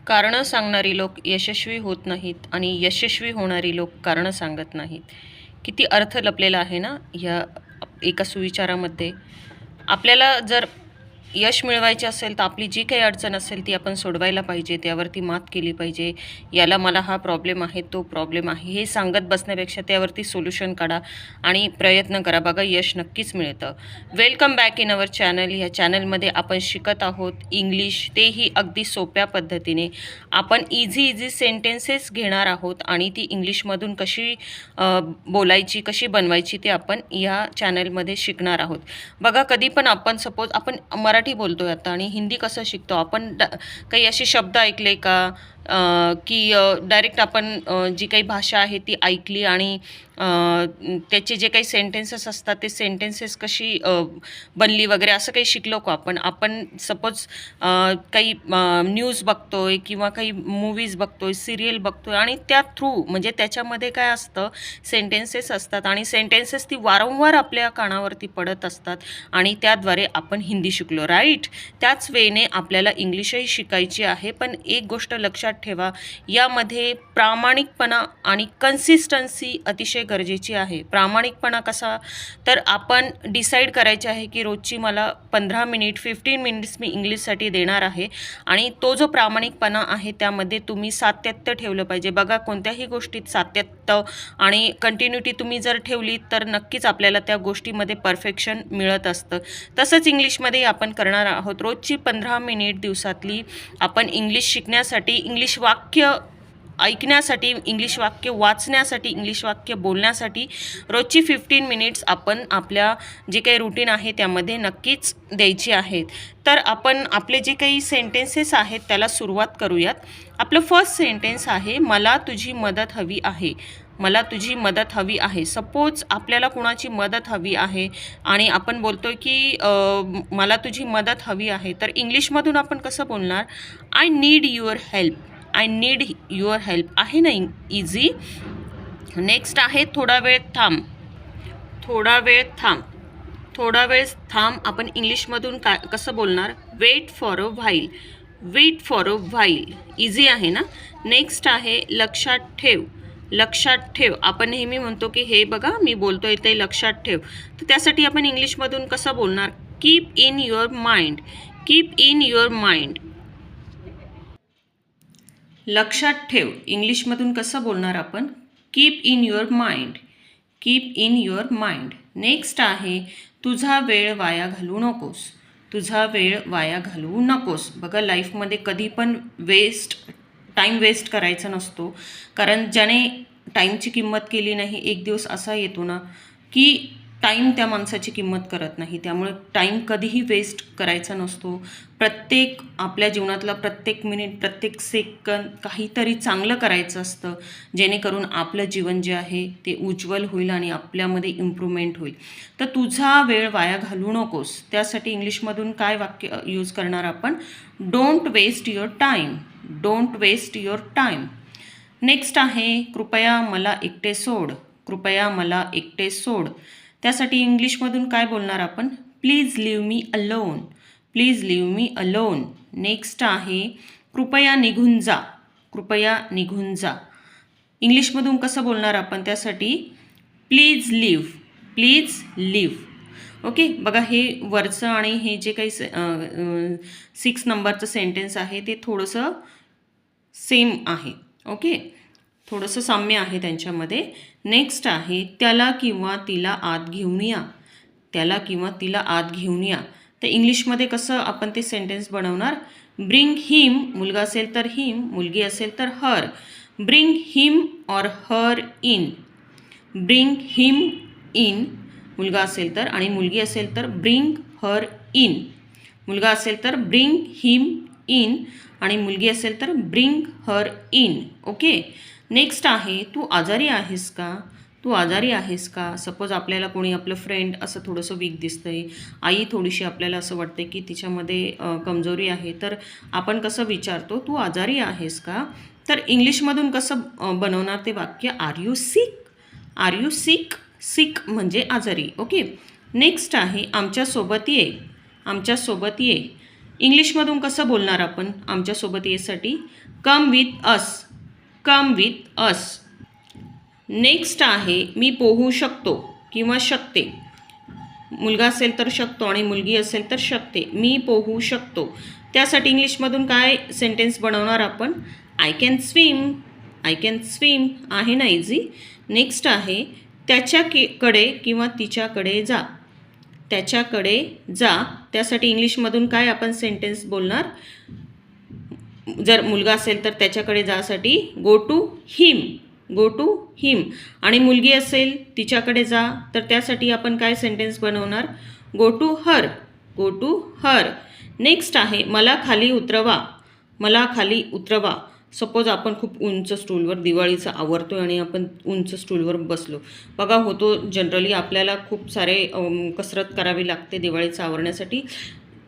कारणं सांगणारी लोक यशस्वी होत नाहीत आणि यशस्वी होणारी लोक कारणं सांगत नाहीत. किती अर्थ लपलेला आहे ना ह्या एका सुविचारामध्ये. आपल्याला जर यश मिळवायचे असेल तर आपली जी काही अडचण असेल ती आपण सोडवायला पाहिजे, त्यावरती मात केली पाहिजे. याला मला हा प्रॉब्लेम आहे, तो प्रॉब्लेम आहे, हे सांगत बसण्यापेक्षा त्यावरती सोल्युशन काढा आणि प्रयत्न करा. बघा, यश नक्कीच मिळतं. Welcome back in our channel. ह्या चॅनलमध्ये आपण शिकत आहोत इंग्लिश, तेही अगदी सोप्या पद्धतीने. आपण इझी सेंटेन्सेस घेणार आहोत आणि ती इंग्लिशमधून कशी बोलायची, कशी बनवायची ते आपण या चॅनलमध्ये शिकणार आहोत. बघा, कधी पण आपण सपोज आपण मराठी बोलतोय आता आणि हिंदी कसं शिकतो आपण, काही असे शब्द ऐकले का की डायरेक्ट आपण जी काही भाषा आहे ती ऐकली आणि त्याचे जे काही सेंटेन्सेस असतात ते सेंटेन्सेस कशी बनली वगैरे असं काही शिकलो का आपण. आपण सपोज काही न्यूज बघतोय किंवा काही मूवीज बघतोय, सिरियल बघतोय आणि त्या थ्रू म्हणजे त्याच्यामध्ये काय असतं, सेंटेन्सेस असतात आणि सेंटेन्सेस ती वारंवार आपल्या कानावरती पडत असतात आणि त्याद्वारे आपण हिंदी शिकलो, राईट. त्याच वेळेने आपल्याला इंग्लिशही शिकायची आहे. पण एक गोष्ट लक्षात ठेवा, यामध्ये प्रामाणिकपणा आणि कन्सिस्टन्सी अतिशय गरजेची आहे. प्रामाणिकपणा कसा, तर आपण डिसाईड करायचे आहे की रोजची मला 15 मिनिट 15 मिनिट्स मी इंग्लिशसाठी देणार आहे आणि तो जो प्रामाणिकपणा आहे त्यामध्ये तुम्ही सातत्य ठेवलं पाहिजे. बघा, कोणत्याही गोष्टीत सातत्य आणि कंटिन्युटी तुम्ही जर ठेवली तर नक्कीच आपल्याला त्या गोष्टीमध्ये परफेक्शन मिळत असतं. तसंच इंग्लिशमध्ये आपण करणार आहोत. रोजची 15 मिनिट दिवसातली आपण इंग्लिश शिकण्यासाठी, इंग्लिश वाक्य ऐकण्यासाठी, इंग्लिश वाक्य वाचण्यासाठी, इंग्लिश वाक्य बोलण्यासाठी रोजची 15 मिनिट्स आपण आपल्या जे काही रुटीन आहे त्यामध्ये नक्कीच द्यायची आहेत. तर आपण आपले जे काही सेंटेन्सेस आहेत त्याला सुरुवात करूयात. आपलं फर्स्ट सेंटेन्स आहे, मला तुझी मदत हवी आहे. मला तुझी मदत हवी आहे. सपोज आपल्याला कुणाची मदत हवी आहे आणि आपण बोलतोय की मला तुझी मदत हवी आहे, तर इंग्लिशमधून आपण कसं बोलणार, I need your help. I need your help आहे ना, इझी. नेक्स्ट आहे, थोडा वेळ थांब. थोडा वेळ थांब. थोडा वेळ थांब आपण इंग्लिशमधून कसं बोलणार, wait for a while. Wait for a while, easy आहे ना. नेक्स्ट आहे, लक्षात ठेव. लक्षात ठेव, आपण नेहमी म्हणतो की हे बघा मी बोलतोय ते लक्षात ठेव, तर त्यासाठी आपण इंग्लिशमधून कसं बोलणार, keep in your mind. Keep in your mind. लक्षात ठेव इंग्लिशमधून कसं बोलणार आपण, keep in your mind. Keep in your mind. Next आहे, तुझा वेळ वाया घालवू नकोस. तुझा वेळ वाया घालवू नकोस. बघा, लाईफमध्ये कधी पण टाईम वेस्ट करायचा नसतो, कारण ज्याने टाईमची किंमत केली नाही, एक दिवस असा येतो ना की टाईम त्या माणसाची किंमत करत नाही. त्यामुळे टाईम कधीही वेस्ट करायचा नसतो. प्रत्येक आपल्या जीवनातला प्रत्येक मिनिट, प्रत्येक सेकंद काहीतरी चांगलं करायचं असतं, जेणेकरून आपलं जीवन जे आहे ते उज्ज्वल होईल आणि आपल्यामध्ये इम्प्रूव्हमेंट होईल. तर तुझा वेळ वाया घालवू नकोस, त्यासाठी इंग्लिशमधून काय वाक्य यूज करणार आपण, don't waste your time. Don't waste your time. Next आहे, कृपया मला एकटे सोड. कृपया मला एकटे सोड. त्यासाठी इंग्लिशमधून काय बोलणार आपण, please leave me alone. Please leave me alone. Next आहे, कृपया निघून जा. कृपया निघून जा. इंग्लिशमधून कसं बोलणार आपण त्यासाठी, please leave. Please leave. Okay. बघा, हे वरचं आणि हे जे काही 6 नंबरचं सेंटेन्स आहे ते थोडंसं सेम आहे. ओके, थोडंसं साम्य आहे त्यांच्यामध्ये. नेक्स्ट आहे, त्याला किंवा तिला आत घेऊन या. त्याला किंवा तिला आत घेऊन या. तर इंग्लिशमध्ये कसं आपण ते सेंटेन्स बनवणार, ब्रिंग हिम. मुलगा असेल तर हिम, मुलगी असेल तर her. Bring him or her in. Bring him in मुलगा असेल तर, आणि मुलगी असेल तर ब्रिंग हर इन. मुलगा असेल तर ब्रिंग हिम इन आणि मुलगी असेल तर bring her in. Okay. Next आहे, तू आजारी आहेस का. तू आजारी आहेस का. सपोज आपल्याला कोणी आपलं फ्रेंड असं थोडंसं वीक दिसतंय, आई थोडीशी आपल्याला असं वाटते की तिच्यामध्ये कमजोरी आहे, तर आपण कसं विचारतो, तू आजारी आहेस का. तर इंग्लिशमधून कसं बनवणार ते वाक्य, are you sick. Are you sick. Sick म्हणजे आजारी. ओके. नेक्स्ट आहे, आमच्यासोबत ये. आमच्यासोबत ये. इंग्लिशमधून कसं बोलणार आपण आमच्यासोबत यासाठी? Come with us, come with us. Next आहे मी पोहू शकतो किंवा शकते. मुलगा असेल तर शकतो आणि मुलगी असेल तर शकते. मी पोहू शकतो. त्यासाठी इंग्लिशमधून काय सेंटेन्स बनवणार आपण? I can swim, I can swim आहे ना इझी. नेक्स्ट आहे त्याच्याकडे किंवा तिच्याकडे जा, त्याच्याकडे जा. त्यासाठी इंग्लिशमधून काय आपण सेंटेन्स बोलणार? जर मुलगा असेल तर त्याच्याकडे जासाठी go to him, go to हिम. आणि मुलगी असेल तिच्याकडे जा तर त्यासाठी आपण काय सेंटेन्स बनवणार? Go to her, go to her. Next आहे मला खाली उतरवा, मला खाली उतरवा. सपोज आपण खूप उंच स्टूलवर दिवाळीचं आवरतो आणि आपण उंच स्टूलवर बसलो. बघा होतो जनरली आपल्याला खूप सारे कसरत करावी लागते दिवाळीचं आवरण्यासाठी.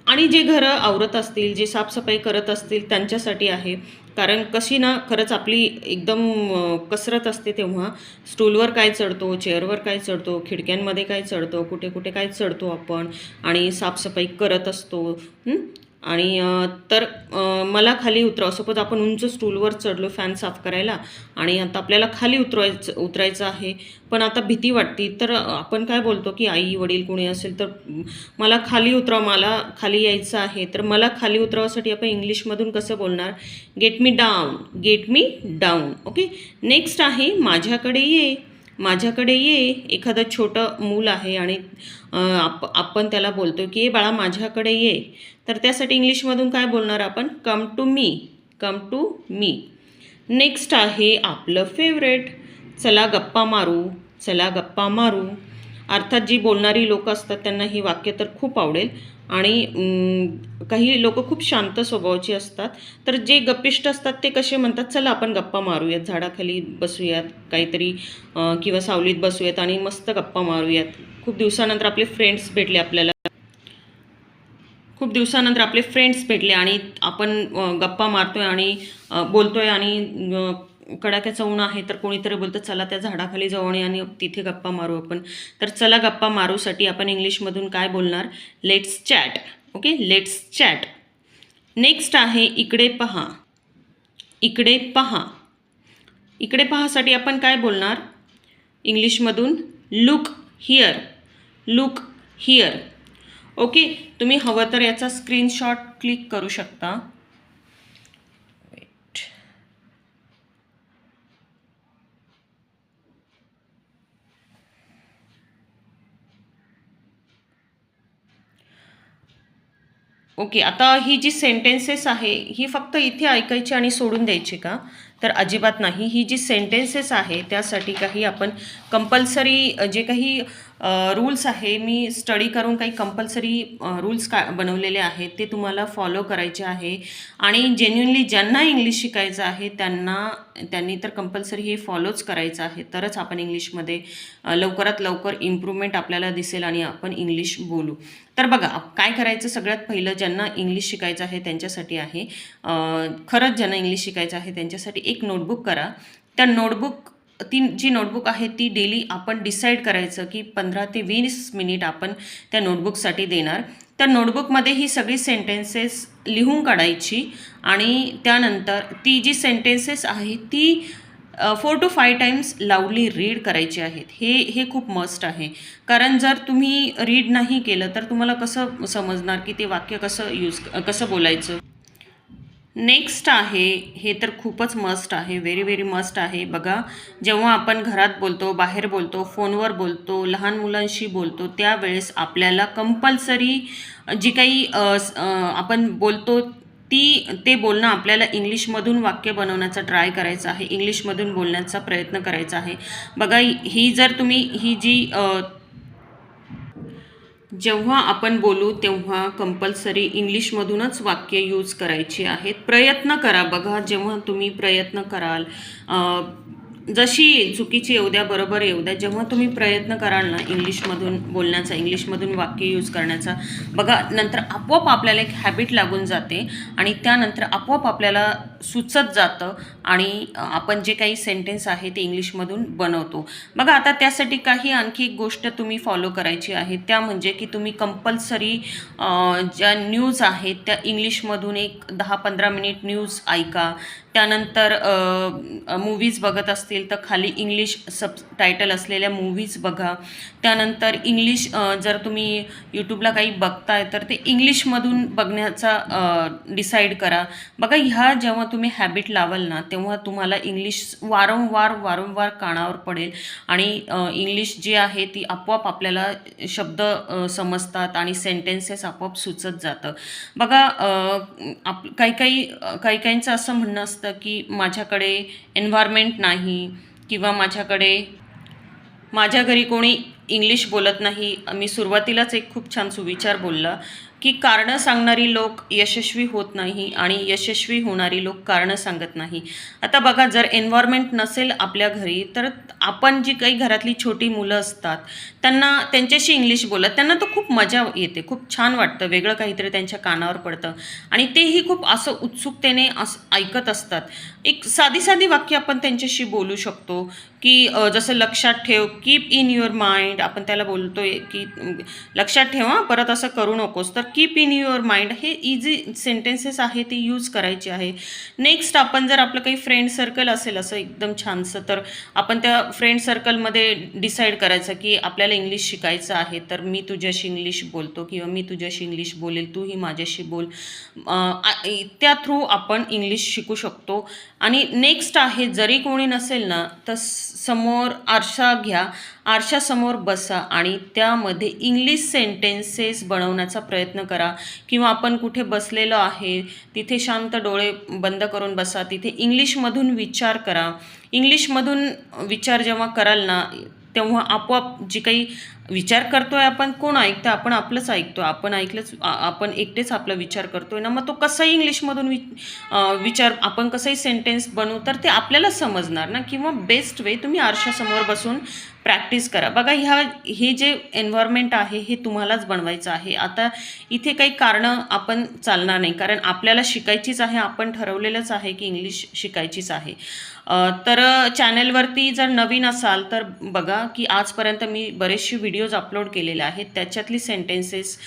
आणि जे घरं आवरत असतील, जे साफसफाई करत असतील त्यांच्यासाठी आहे. कारण कशी ना खरंच आपली एकदम कसरत असते तेव्हा स्टूलवर काय चढतो, चेअरवर काय चढतो, खिडक्यांमध्ये काय चढतो, कुठे कुठे काय चढतो आपण आणि साफसफाई करत असतो. आणि तर मला खाली सपोज आपण उंच स्टूलवर चढलो फॅन साफ करायला आणि आता आपल्याला खाली उतरायचं आहे, पण आता भीती वाटते. तर आपण काय बोलतो की आई वडील कोणी असेल तर मला खाली उतराव, मला खाली यायचं आहे. तर मला खाली उतरावासाठी आपण इंग्लिशमधून कसं बोलणार? Get me down, get me down. Okay. Next आहे माझ्याकडे ये, माझ्याकडे ये. एखादं छोटं मूल आहे आणि आपण त्याला बोलतो की बाळा माझ्याकडे ये. तर त्यासाठी इंग्लिशमधून काय बोलणार आपण? Come to me, come to me. Next आहे आपलं फेवरेट, चला गप्पा मारू, चला गप्पा मारू. अर्थात जी बोलणारी लोक असतात त्यांना ही वाक्य तर खूप आवडेल. आणि काही लोक खूप शांत स्वभावाची असतात. तर जे गप्पिष्ट असतात ते कसे म्हणतात? चला आपण गप्पा मारूयात, झाडाखाली बसूयात काहीतरी किंवा सावलीत बसूयात आणि मस्त गप्पा मारूयात. खूप दिवसानंतर आपले फ्रेंड्स भेटले आपल्याला, खूप दिवसानंतर आपले फ्रेंड्स भेटले आणि आपण गप्पा मारतोय आणि बोलतोय आणि कडाक्याचं ऊन आहे तर कोणीतरी बोलतं चला त्या झाडाखाली जाऊ आणि तिथे गप्पा मारू आपण. तर चला गप्पा मारूसाठी आपण इंग्लिशमधून काय बोलणार? Let's chat. Okay, let's chat. Next आहे इकडे पहा, इकडे पहा. इकडे पहासाठी आपण काय बोलणार इंग्लिशमधून? Look here, look here. Okay, तुम्ही हवं तर याचा स्क्रीनशॉट क्लिक करू शकता. ओके, आता ही जी सेंटेन्सेस आहे ही फक्त इथे ऐकायची आणि सोडून द्यायची का? तर अजिबात नाही. ही जी सेंटेन्सेस आहे त्यासाठी काही आपण कंपल्सरी जे काही रूल्स आहे मी स्टडी करून काही कंपल्सरी रूल्स बनवलेले आहेत ते तुम्हाला फॉलो करायचे आहे. आणि जेन्युनली ज्यांना इंग्लिश शिकायचं आहे त्यांनी तर कंपल्सरी हे फॉलोच करायचं आहे. तरच आपण इंग्लिशमध्ये लवकरात लवकर इम्प्रूव्हमेंट आपल्याला दिसेल आणि आपण इंग्लिश बोलू. तर बघा काय करायचं सगळ्यात पहिलं, ज्यांना इंग्लिश शिकायचं आहे त्यांच्यासाठी आहे. खरंच ज्यांना इंग्लिश शिकायचं आहे त्यांच्यासाठी एक नोटबुक करा. त्या ती जी नोटबुक आहे ती डेली आपण डिसाईड करायचं की 15 ते 20 मिनिट आपण त्या नोटबुकसाठी देणार. त्या नोटबुकमध्ये ही सगळी सेंटेन्सेस लिहून काढायची आणि त्यानंतर ती जी सेंटेन्सेस आहे ती 4 to 5 टाइम्स लाऊडली रीड करायची आहेत. हे खूप मस्ट आहे. कारण जर तुम्ही रीड नाही केलं तर तुम्हाला कसं समजणार की ते वाक्य कसं बोलायचं. नेक्स्ट आहे, हे तर खूपच मस्ट आहे, व्हेरी व्हेरी मस्ट आहे. बघा जेव्हा आपण घरात बोलतो, बाहेर बोलतो, फोनवर बोलतो, लहान मुलांशी बोलतो त्यावेळेस आपल्याला कंपल्सरी जी काही आपण बोलतो ते बोलणं आपल्याला इंग्लिशमधून वाक्य बनवण्याचा ट्राय करायचं आहे, इंग्लिशमधून बोलण्याचा प्रयत्न करायचा आहे. बघा ही जी जेव्हा आपण बोलू तेव्हा कंपल्सरी इंग्लिशमधूनच वाक्य यूज करायची आहेत. प्रयत्न करा. बघा जेव्हा तुम्ही प्रयत्न कराल जशी येईल, चुकीची येऊ द्या, बरोबर येऊ द्या, जेव्हा तुम्ही प्रयत्न कराल ना इंग्लिशमधून बोलण्याचा, इंग्लिशमधून वाक्य यूज करण्याचा, बघा नंतर आपोआप आपल्याला एक हॅबिट लागून जाते आणि त्यानंतर आपोआप आपल्याला सुचत जातं आणि आपण जे काही सेंटेन्स आहे ते इंग्लिशमधून बनवतो. बघा आता त्यासाठी काही आणखी एक गोष्ट तुम्ही फॉलो करायची आहे, त्या म्हणजे की तुम्ही कंपल्सरी ज्या न्यूज आहेत त्या इंग्लिशमधून एक 10-15 मिनिट न्यूज ऐका. त्यानंतर मूव्हीज बघत असतील तर खाली इंग्लिश सबटायटल असलेल्या मूव्हीज बघा. त्यानंतर इंग्लिश जर तुम्ही यूट्यूबला काही बघताय तर ते इंग्लिशमधून बघण्याचा डिसाईड करा. बघा ह्या जेव्हा तुम्ही हॅबिट लावाल ना तेव्हा तुम्हाला इंग्लिश वारंवार कानावर पडेल आणि इंग्लिश जी आहे ती आपोआप आपल्याला शब्द समजतात आणि सेंटेन्सेस आपोआप सुचत जातं. बघा काहींचं असं म्हणणं असतं की माझ्याकडे एन्व्हायरमेंट नाही किंवा माझ्या घरी कोणी इंग्लिश बोलत नाही. मी सुरुवातीलाच एक खूप छान सुविचार बोलला की कारणं सांगणारी लोक यशस्वी होत नाही आणि यशस्वी होणारी लोक कारणं सांगत नाही. आता बघा जर एन्व्हायरमेंट नसेल आपल्या घरी तर आपण जी काही घरातली छोटी मुलं असतात त्यांच्याशी इंग्लिश बोलत त्यांना तर खूप मजा येते, खूप छान वाटतं, वेगळं काहीतरी त्यांच्या कानावर पडतं आणि तेही खूप असं उत्सुकतेने ऐकत असतात. एक साधी वाक्य आपण त्यांच्याशी बोलू शकतो की जसं लक्षात ठेव, कीप इन युअर माइंड, आपण त्याला बोलतोय की लक्षात ठेवा परत असं करू नकोस, तर कीप इन युअर माइंड हे इझी सेंटेन्सेस आहे ते यूज करायचे आहे. नेक्स्ट आपण जर आपलं काही फ्रेंड सर्कल असेल असं एकदम छानसं तर आपण त्या फ्रेंड सर्कलमध्ये डिसाईड करायचं की आपल्याला इंग्लिश शिकायचं आहे तर मी तुझ्याशी इंग्लिश बोलतो किंवा मी तुझ्याशी इंग्लिश बोलेल, तूही माझ्याशी बोल. त्या थ्रू आपण इंग्लिश शिकू शकतो. आणि नेक्स्ट आहे जरी कोणी नसेल ना तर समोर आरसा घ्या, आरशासमोर बसा आणि त्यामध्ये इंग्लिश सेंटेन्सेस बनवण्याचा प्रयत्न करा किंवा आपण कुठे बसलेलो आहे तिथे शांत डोळे बंद करून बसा, तिथे इंग्लिशमधून विचार करा. इंग्लिशमधून विचार जेव्हा कराल ना तेव्हा आपोआप जी काही विचार करतोय आपण, कोण ऐकतं, आपण आपलंच ऐकतो, आपण एकटेच आपला विचार करतोय ना, मग तो कसाही इंग्लिशमधून विचार आपण कसंही सेंटेन्स बनवू तर ते आपल्याला समजणार ना. किंवा बेस्ट वे तुम्ही आरशासमोर बसून प्रॅक्टिस करा. बघा हे जे एन्व्हायरमेंट आहे हे तुम्हालाच बनवायचं आहे. आता इथे काही कारणं आपण चालणार नाही, कारण आपल्याला शिकायचीच आहे, आपण ठरवलेलंच आहे की इंग्लिश शिकायचीच आहे. तर चॅनलवरती जर नवीन असाल तर बघा की आजपर्यंत मी बरेचसे व्हिडिओज अपलोड केलेले आहेत, त्याच्यातली सेंटेन्सेस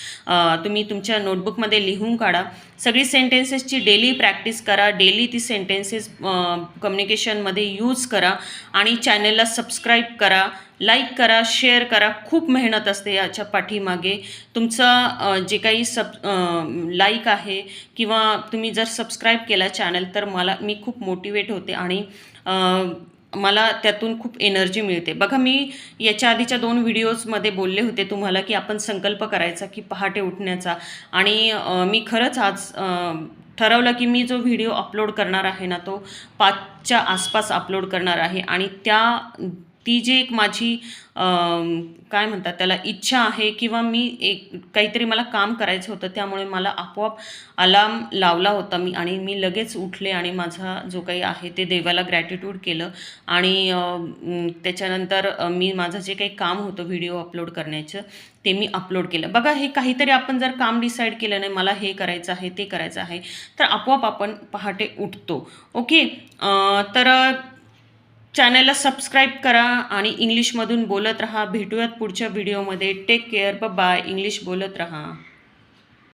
तुम्ही तुमच्या नोटबुकमध्ये लिहून काढा. सगळी सेंटेन्सेसची डेली प्रॅक्टिस करा, डेली ती सेंटेन्सेस कम्युनिकेशनमध्ये यूज करा आणि चॅनलला सबस्क्राईब करा, लाईक करा, शेअर करा. खूप मेहनत असते याच्या पाठीमागे. तुमचं जे काही लाईक आहे किंवा तुम्ही जर सबस्क्राईब केला चॅनल तर मी खूप मोटिवेट होते आणि मला त्यातून खूप एनर्जी मिळते. बघा मी याच्या आधीच्या 2 व्हिडिओजमध्ये बोलले होते तुम्हाला की आपण संकल्प करायचा की पहाटे उठण्याचा आणि मी खरंच आज ठरवलं की मी जो व्हिडिओ अपलोड करणार आहे ना तो 5च्या आसपास अपलोड करणार आहे आणि ती जी एक माझी काय म्हणतात त्याला इच्छा आहे किंवा काहीतरी मला काम करायचं होतं त्यामुळे मला आपोआप अलार्म लावला होता आणि मी लगेच उठले आणि माझा जो काही आहे ते देवाला ग्रॅटिट्यूड केलं आणि त्याच्यानंतर मी माझं जे काही काम होतं व्हिडिओ अपलोड करण्याचं ते मी अपलोड केलं. बघा हे काहीतरी आपण जर काम डिसाईड केलं नाही मला हे करायचं आहे ते करायचं आहे तर आपोआप आपण पहाटे उठतो. ओके, तर चॅनलला सबस्क्राईब करा आणि इंग्लिशमधून बोलत राहा. भेटूयात पुढच्या व्हिडिओमध्ये. Take care, bye. इंग्लिश बोलत राहा.